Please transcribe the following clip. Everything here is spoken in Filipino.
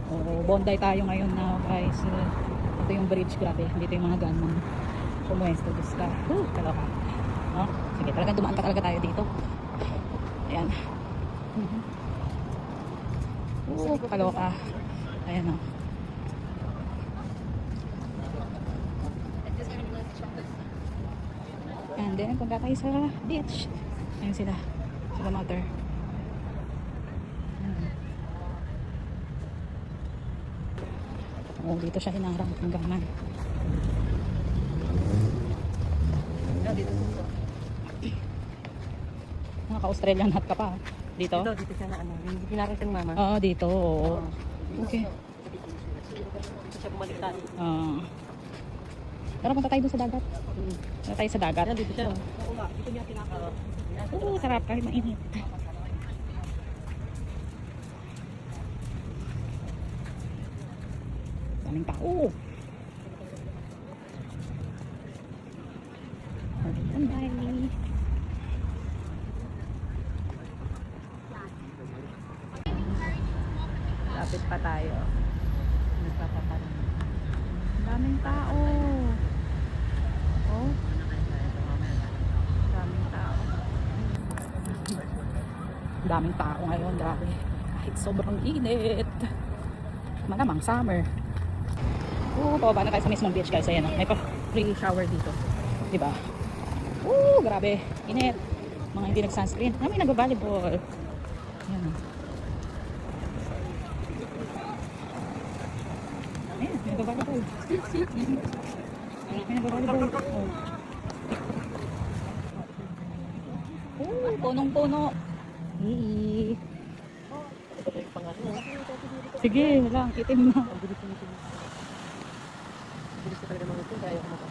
Oo, Bondi tayo ngayon na guys. Ito yung bridge, grabe. Dito yung mga gunman. Pumuesto, Diyos ka. Kaloka. No? Sige, talagang dumaan pa talaga tayo dito. Ayan. Kaloka. Ayan o. And then, punta tayo sa beach. Ayan sila. Sila mother. Oh, dito siya hinarang ng gaman. Naka-Australian hat ka pa. Dito? Dito siya na ano. Hindi pinakita ng mama. Oo, dito. Oo. Okay. Dito siya bumalik tayo. Tara, punta tayo dun sa dagat. Punta tayo sa dagat. Dito siya. Oo nga. Dito niya pinaka. Oo, sarap kahit mainit. Daming tao. Bye. Lapit pa tayo. Nagpapaparin. Daming tao. Oh. Daming tao. Daming tao ngayon, grabe. Kahit sobrang init. Malamang summer. Pababa na tayo sa mismong beach guys. Ayan, may pa-free shower dito. Diba? Grabe. Init. Mga hindi nag-sunscreen. May nag-volleyball. Ayan. Ayan, may nag-volleyball. May nag-volleyball. Punong-puno. Sige, lang. Itim na. Bilis na talaga mga ito. Kaya ako